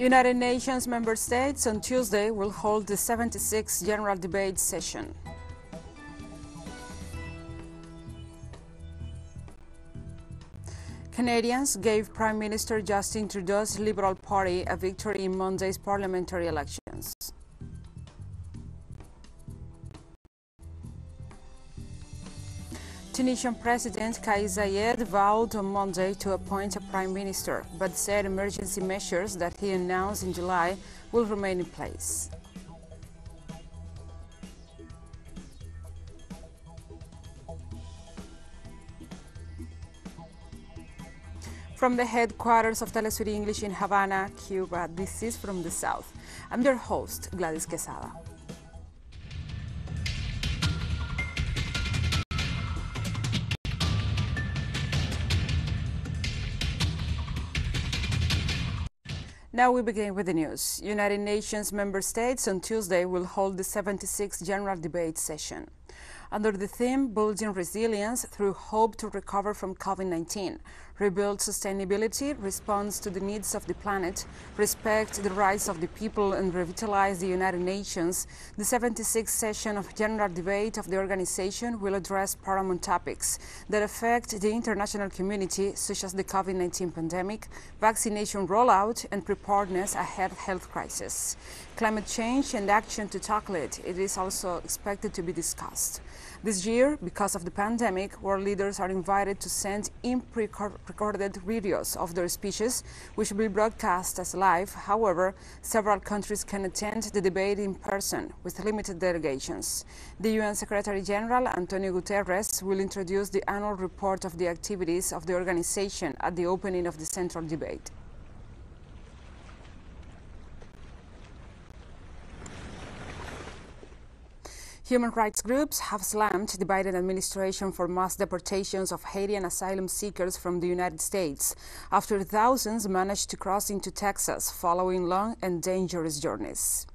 United Nations member states on Tuesday will hold the 76th General Debate session. Canadians gave Prime Minister Justin Trudeau's Liberal Party a victory in Monday's parliamentary elections. Tunisian President Kais Saied vowed on Monday to appoint a prime minister, but said emergency measures that he announced in July will remain in place. From the headquarters of TeleSUR English in Havana, Cuba, this is From the South. I'm your host, Gladys Quesada. Now we begin with the news. United Nations member states on Tuesday will hold the 76th General Debate session. Under the theme Building Resilience Through Hope to Recover from COVID-19, Rebuild Sustainability, Response to the Needs of the Planet, Respect the Rights of the People and Revitalize the United Nations, the 76th session of General Debate of the organization will address paramount topics that affect the international community, such as the COVID-19 pandemic, vaccination rollout, and preparedness ahead of health crisis. Climate change and action to tackle it is also expected to be discussed. This year, because of the pandemic, world leaders are invited to send in pre-recorded videos of their speeches, which will be broadcast as live. However, several countries can attend the debate in person with limited delegations. The UN Secretary General, Antonio Guterres, will introduce the annual report of the activities of the organization at the opening of the central debate. Human rights groups have slammed the Biden administration for mass deportations of Haitian asylum seekers from the United States after thousands managed to cross into Texas following long and dangerous journeys.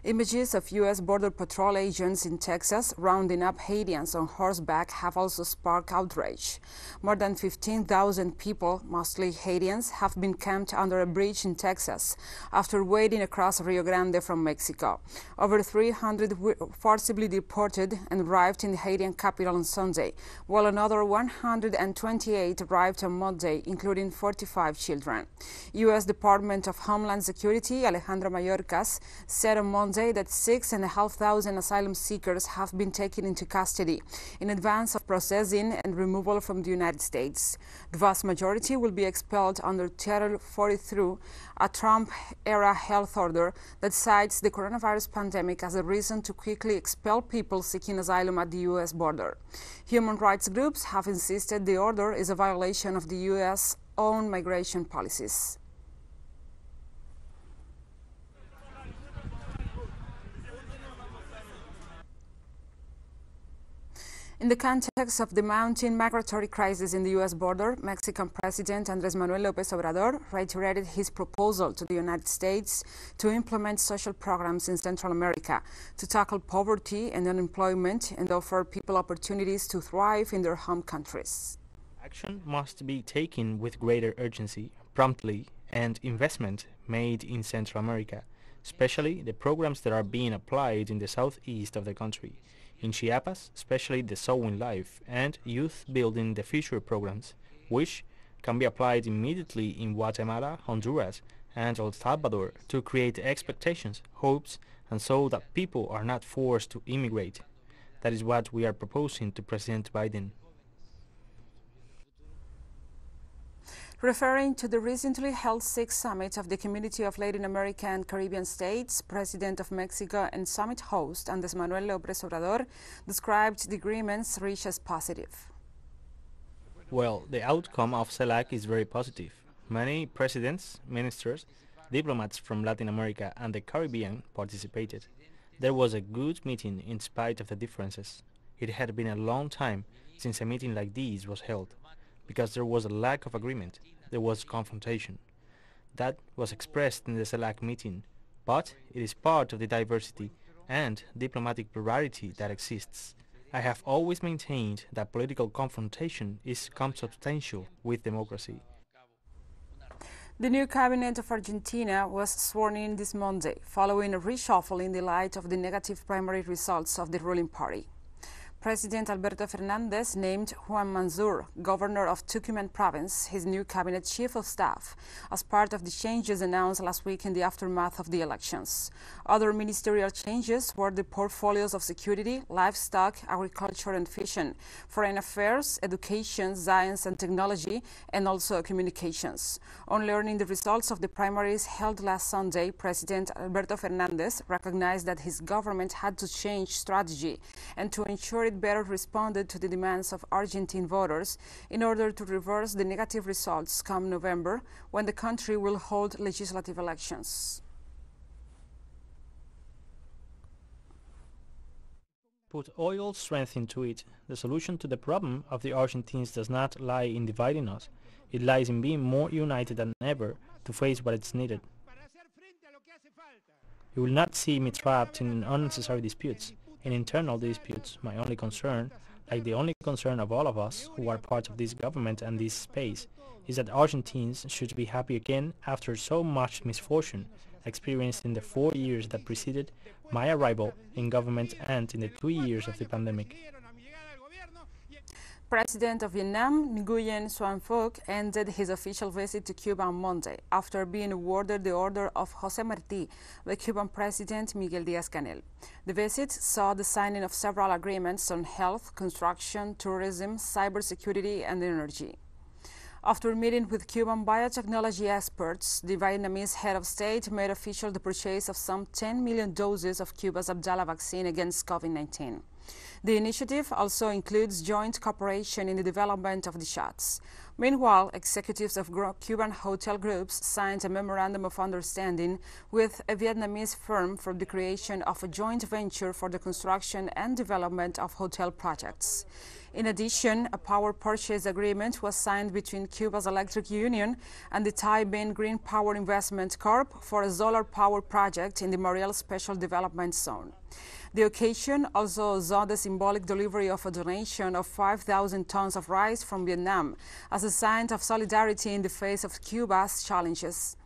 Images of U.S. Border Patrol agents in Texas rounding up Haitians on horseback have also sparked outrage. More than 15,000 people, mostly Haitians, have been camped under a bridge in Texas after wading across Rio Grande from Mexico. Over 300 were forcibly deported and arrived in the Haitian capital on Sunday, while another 128 arrived on Monday, including 45 children. U.S. Department of Homeland Security Alejandro Mayorkas said on Monday that 6,500 asylum seekers have been taken into custody in advance of processing and removal from the United States. The vast majority will be expelled under Title 43, a Trump-era health order that cites the coronavirus pandemic as a reason to quickly expel people seeking asylum at the U.S. border. Human rights groups have insisted the order is a violation of the U.S. own migration policies. In the context of the mounting migratory crisis in the U.S. border, Mexican President Andrés Manuel López Obrador reiterated his proposal to the United States to implement social programs in Central America to tackle poverty and unemployment and offer people opportunities to thrive in their home countries. Action must be taken with greater urgency, promptly, and investment made in Central America, especially the programs that are being applied in the southeast of the country. In Chiapas, especially the Sowing Life and Youth Building the Future programs, which can be applied immediately in Guatemala, Honduras, and El Salvador to create expectations, hopes, and so that people are not forced to immigrate. That is what we are proposing to President Biden. Referring to the recently held 6th Summit of the Community of Latin America and Caribbean States, President of Mexico and summit host Andrés Manuel López Obrador described the agreements reached as positive. Well, the outcome of CELAC is very positive. Many presidents, ministers, diplomats from Latin America and the Caribbean participated. There was a good meeting in spite of the differences. It had been a long time since a meeting like this was held, because there was a lack of agreement. There was confrontation. That was expressed in the CELAC meeting, but it is part of the diversity and diplomatic plurality that exists. I have always maintained that political confrontation is consubstantial with democracy. The new cabinet of Argentina was sworn in this Monday, following a reshuffle in the light of the negative primary results of the ruling party. President Alberto Fernandez named Juan Manzur, governor of Tucumán province, his new cabinet chief of staff, as part of the changes announced last week in the aftermath of the elections. Other ministerial changes were the portfolios of security, livestock, agriculture and fishing, foreign affairs, education, science and technology, and also communications. On learning the results of the primaries held last Sunday, President Alberto Fernandez recognized that his government had to change strategy and to ensure it better responded to the demands of Argentine voters in order to reverse the negative results come November, when the country will hold legislative elections. Put all your strength into it. The solution to the problem of the Argentines does not lie in dividing us. It lies in being more united than ever to face what is needed. You will not see me trapped in unnecessary disputes. In internal disputes, my only concern, like the only concern of all of us who are part of this government and this space, is that Argentines should be happy again after so much misfortune experienced in the 4 years that preceded my arrival in government and in the 2 years of the pandemic. President of Vietnam, Nguyen Xuan Phuc, ended his official visit to Cuba on Monday after being awarded the Order of José Martí by Cuban President Miguel Díaz-Canel. The visit saw the signing of several agreements on health, construction, tourism, cybersecurity and energy. After meeting with Cuban biotechnology experts, the Vietnamese head of state made official the purchase of some 10 million doses of Cuba's Abdala vaccine against COVID-19. The initiative also includes joint cooperation in the development of the shots. Meanwhile, executives of Cuban hotel groups signed a memorandum of understanding with a Vietnamese firm for the creation of a joint venture for the construction and development of hotel projects. In addition, a power purchase agreement was signed between Cuba's Electric Union and the Thai-Bain Green Power Investment Corp for a solar power project in the Mariel Special Development Zone. The occasion also saw the symbolic delivery of a donation of 5,000 tons of rice from Vietnam as a sign of solidarity in the face of Cuba's challenges.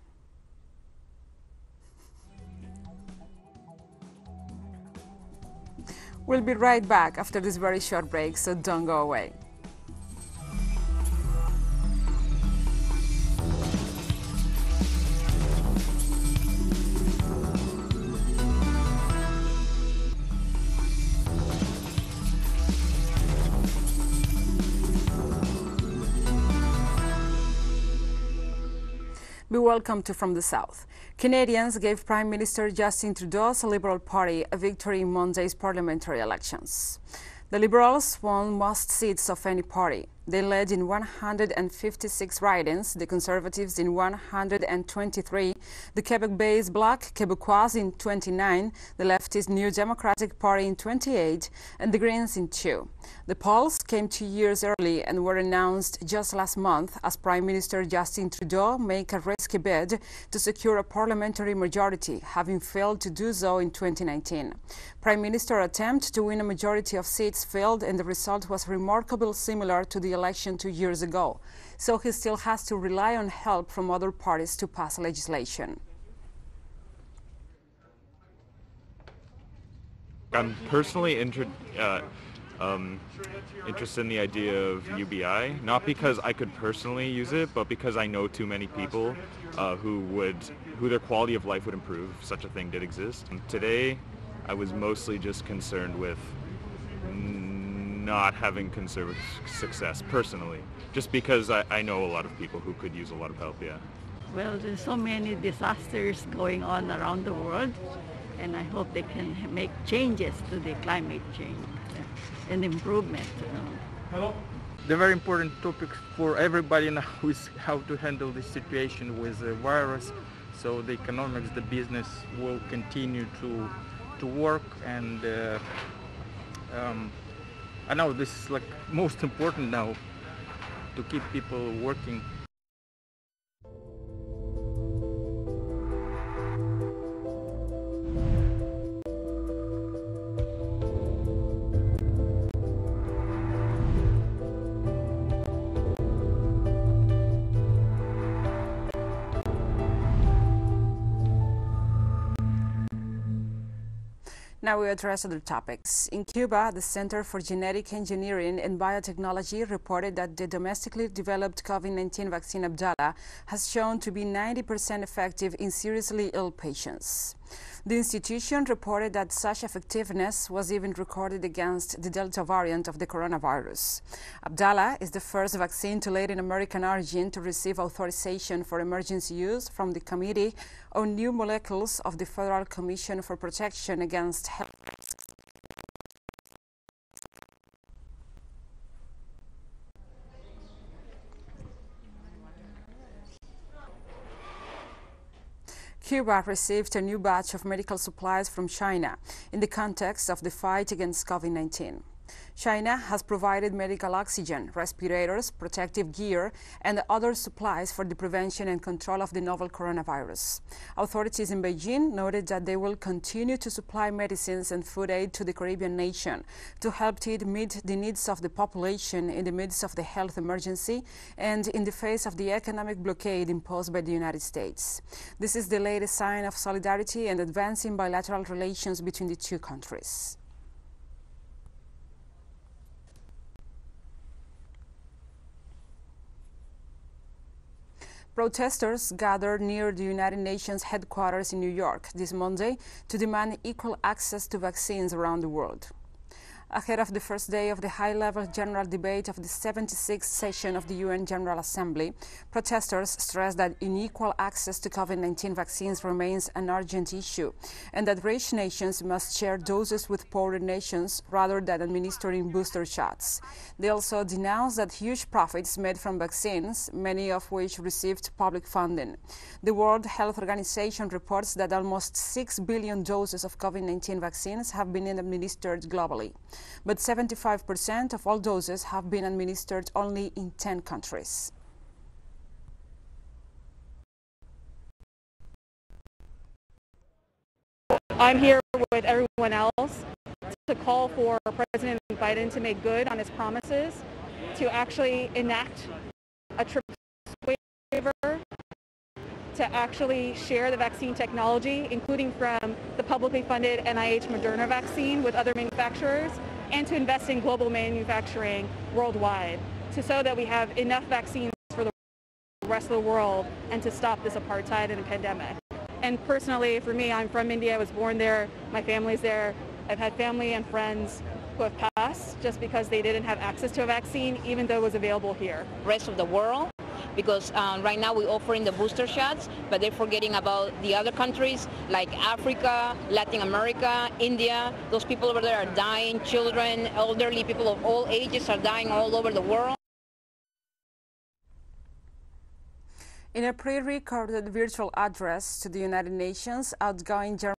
We'll be right back after this very short break, so don't go away. Be welcome to From the South. Canadians gave Prime Minister Justin Trudeau's Liberal Party a victory in Monday's parliamentary elections. The Liberals won most seats of any party. They led in 156 ridings, the Conservatives in 123, the Quebec-based Bloc Québécois in 29, the leftist New Democratic Party in 28, and the Greens in 2. The polls came 2 years early and were announced just last month as Prime Minister Justin Trudeau made a risky bid to secure a parliamentary majority, having failed to do so in 2019. Prime Minister's attempt to win a majority of seats failed, and the result was remarkably similar to the election 2 years ago. So he still has to rely on help from other parties to pass legislation. I'm personally interested in the idea of UBI, not because I could personally use it, but because I know too many people who their quality of life would improve if such a thing did exist. Today, I was mostly just concerned with not having conservative success personally, just because I know a lot of people who could use a lot of help, yeah. Well, there's so many disasters going on around the world, and I hope they can make changes to the climate change and improvement. Hello. The very important topic for everybody now is how to handle this situation with the virus, so the economics, the business will continue to work, and I know this is like most important now, to keep people working. Now we address other topics. In Cuba, the Center for Genetic Engineering and Biotechnology reported that the domestically developed COVID-19 vaccine Abdala has shown to be 90% effective in seriously ill patients. The institution reported that such effectiveness was even recorded against the Delta variant of the coronavirus. Abdala is the first vaccine to Latin American origin to receive authorization for emergency use from the Committee on New Molecules of the Federal Commission for Protection Against Health. Cuba received a new batch of medical supplies from China in the context of the fight against COVID-19. China has provided medical oxygen, respirators, protective gear, and other supplies for the prevention and control of the novel coronavirus. Authorities in Beijing noted that they will continue to supply medicines and food aid to the Caribbean nation to help it meet the needs of the population in the midst of the health emergency and in the face of the economic blockade imposed by the United States. This is the latest sign of solidarity and advancing bilateral relations between the two countries. Protesters gathered near the United Nations headquarters in New York this Monday to demand equal access to vaccines around the world. Ahead of the first day of the high-level general debate of the 76th session of the UN General Assembly, protesters stressed that unequal access to COVID-19 vaccines remains an urgent issue and that rich nations must share doses with poorer nations rather than administering booster shots. They also denounced that huge profits made from vaccines, many of which received public funding. The World Health Organization reports that almost 6 billion doses of COVID-19 vaccines have been administered globally. But 75% of all doses have been administered only in 10 countries. I'm here with everyone else to call for President Biden to make good on his promises, to actually enact a TRIPS waiver, to actually share the vaccine technology, including from the publicly funded NIH Moderna vaccine with other manufacturers, and to invest in global manufacturing worldwide, so that we have enough vaccines for the rest of the world and to stop this apartheid and pandemic. And personally, for me, I'm from India. I was born there. My family's there. I've had family and friends who have passed just because they didn't have access to a vaccine, even though it was available here. Rest of the world, because right now we're offering the booster shots, but they're forgetting about the other countries like Africa, Latin America, India. Those people over there are dying. Children, elderly people of all ages are dying all over the world. In a pre-recorded virtual address to the United Nations, outgoing German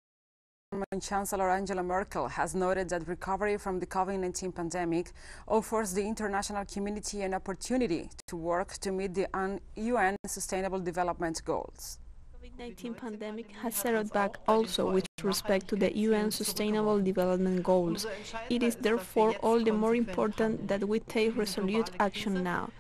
Chancellor Angela Merkel has noted that recovery from the COVID-19 pandemic offers the international community an opportunity to work to meet the UN Sustainable Development Goals. The COVID-19 pandemic has settled back also with respect to the UN Sustainable Development Goals. It is therefore all the more important that we take resolute action now.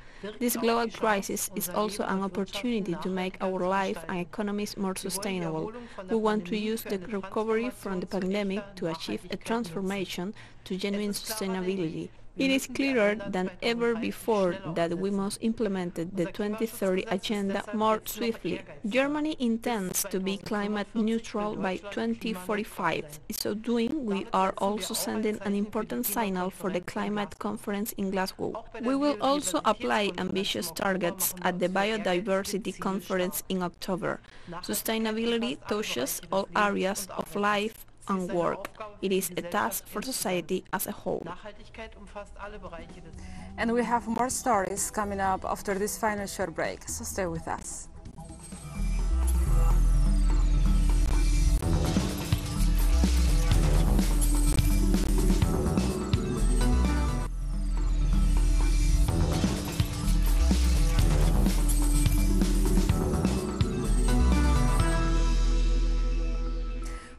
This global crisis is also an opportunity to make our life and economies more sustainable. We want to use the recovery from the pandemic to achieve a transformation to genuine sustainability. It is clearer than ever before that we must implement the 2030 agenda more swiftly. Germany intends to be climate neutral by 2045. In so doing, we are also sending an important signal for the climate conference in Glasgow. We will also apply ambitious targets at the biodiversity conference in October. Sustainability touches all areas of life and work. It is a task for society as a whole. And we have more stories coming up after this final short break, so stay with us.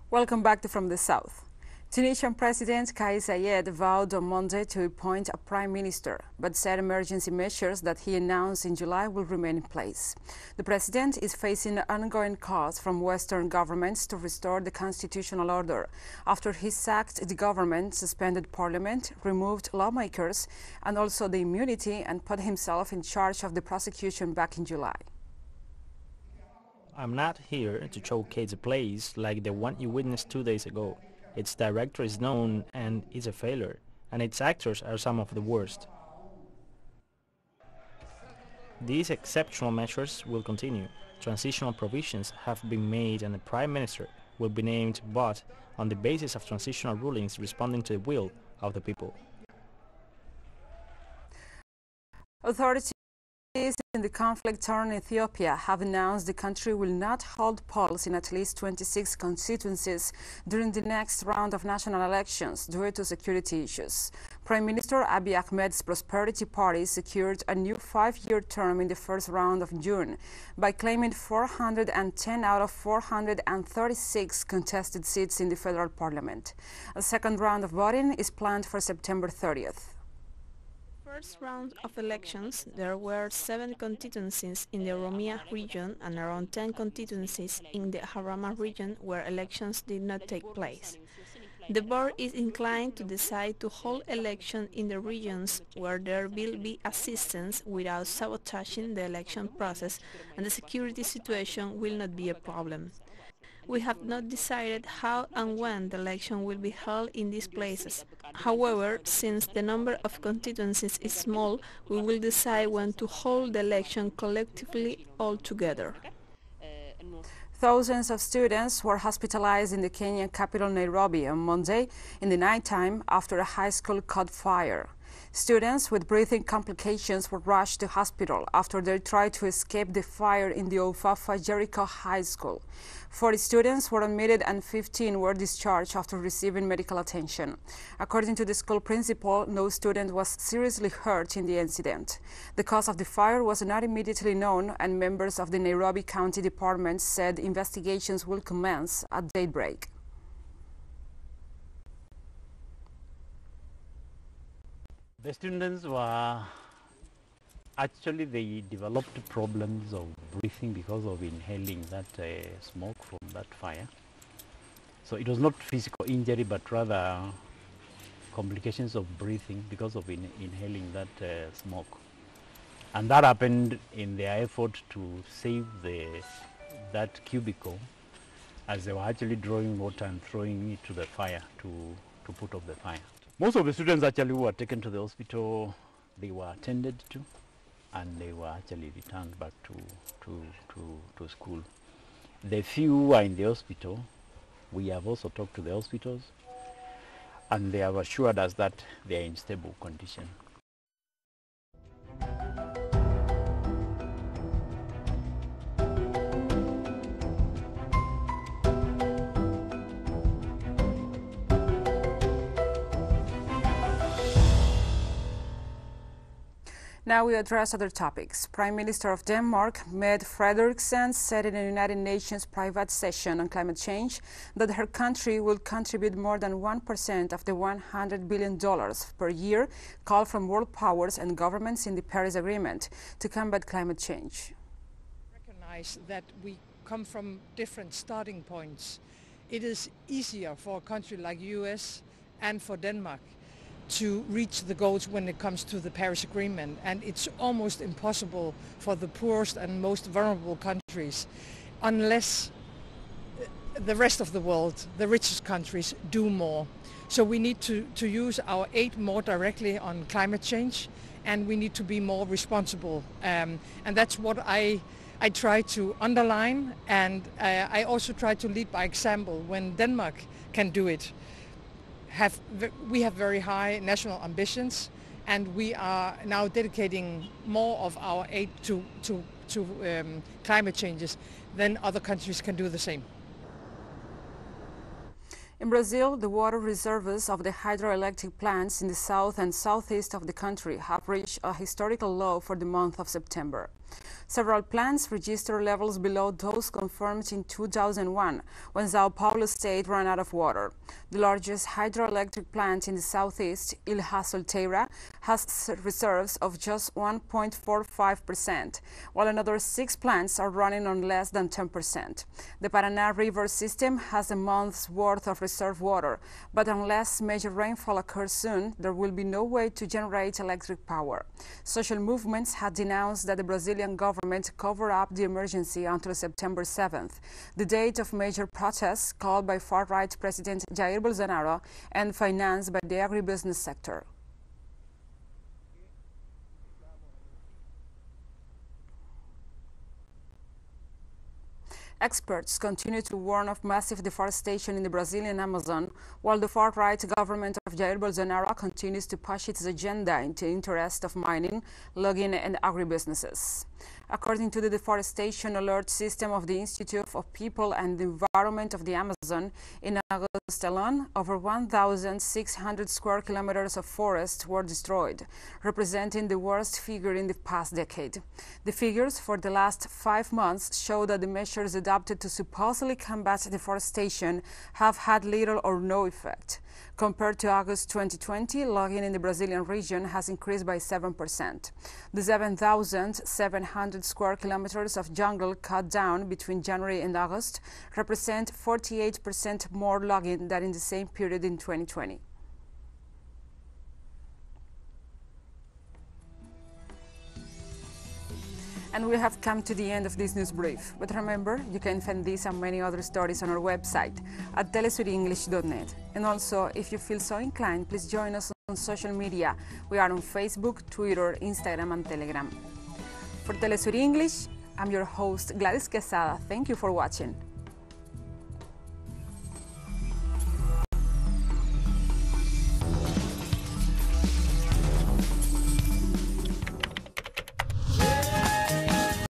Welcome back to From the South. Tunisian President Kais Saied vowed on Monday to appoint a prime minister, but said emergency measures that he announced in July will remain in place. The president is facing ongoing calls from Western governments to restore the constitutional order after he sacked the government, suspended parliament, removed lawmakers and also the immunity, and put himself in charge of the prosecution back in July. I'm not here to showcase a place like the one you witnessed 2 days ago. Its director is known and is a failure, and its actors are some of the worst. These exceptional measures will continue. Transitional provisions have been made and a prime minister will be named, but on the basis of transitional rulings responding to the will of the people. Authorities in the conflict-torn Ethiopia have announced the country will not hold polls in at least 26 constituencies during the next round of national elections due to security issues. Prime Minister Abiy Ahmed's Prosperity Party secured a new 5-year term in the first round of June by claiming 410 out of 436 contested seats in the federal parliament. A second round of voting is planned for September 30th. First round of elections, there were 7 constituencies in the Oromia region and around 10 constituencies in the Harama region where elections did not take place. The board is inclined to decide to hold elections in the regions where there will be assistance without sabotaging the election process, and the security situation will not be a problem. We have not decided how and when the election will be held in these places. However, since the number of constituencies is small, we will decide when to hold the election collectively all together. Thousands of students were hospitalized in the Kenyan capital Nairobi on Monday in the nighttime after a high school caught fire. Students with breathing complications were rushed to hospital after they tried to escape the fire in the Ofafa Jericho High School. 40 students were admitted and 15 were discharged after receiving medical attention. According to the school principal, no student was seriously hurt in the incident. The cause of the fire was not immediately known, and members of the Nairobi County Department said investigations will commence at daybreak. The students were actually, they developed problems of breathing because of inhaling that smoke from that fire. So it was not physical injury, but rather complications of breathing because of inhaling that smoke. And that happened in their effort to save that cubicle, as they were actually drawing water and throwing it to the fire to put off the fire. Most of the students actually were taken to the hospital, they were attended to, and they were actually returned back to school. The few who are in the hospital, we have also talked to the hospitals, and they have assured us that they are in stable condition. Now we address other topics. Prime Minister of Denmark, Mette Frederiksen, said in a United Nations private session on climate change that her country will contribute more than 1% of the $100 billion per year called from world powers and governments in the Paris Agreement to combat climate change. Recognize that we come from different starting points. It is easier for a country like US and for Denmark to reach the goals when it comes to the Paris Agreement, and it's almost impossible for the poorest and most vulnerable countries unless the rest of the world, the richest countries, do more. So we need to use our aid more directly on climate change, and we need to be more responsible, and that's what I try to underline, and I also try to lead by example. When Denmark can do it, we have very high national ambitions, and we are now dedicating more of our aid to climate changes, then other countries can do the same. In Brazil, the water reserves of the hydroelectric plants in the south and southeast of the country have reached a historical low for the month of September. Several plants register levels below those confirmed in 2001, when São Paulo state ran out of water. The largest hydroelectric plant in the southeast, Ilha Solteira, has reserves of just 1.45%, while another 6 plants are running on less than 10%. The Paraná River system has a month's worth of reserve water, but unless major rainfall occurs soon, there will be no way to generate electric power. Social movements had denounced that the Brazilian government cover up the emergency until September 7th, the date of major protests called by far-right President Jair Bolsonaro and financed by the agribusiness sector. Experts continue to warn of massive deforestation in the Brazilian Amazon, while the far-right government of Jair Bolsonaro continues to push its agenda in the interest of mining, logging and agribusinesses. According to the deforestation alert system of the Institute of People and the Environment of the Amazon, in August alone, over 1,600 square kilometers of forest were destroyed, representing the worst figure in the past decade. The figures for the last 5 months show that the measures adopted to supposedly combat deforestation have had little or no effect. Compared to August 2020, logging in the Brazilian region has increased by 7%. The 7,700 square kilometers of jungle cut down between January and August represent 48% more logging than in the same period in 2020. And we have come to the end of this news brief. But remember, you can find this and many other stories on our website at telesurenglish.net. And also, if you feel so inclined, please join us on social media. We are on Facebook, Twitter, Instagram, and Telegram. For TeleSUR English, I'm your host, Gladys Quesada. Thank you for watching.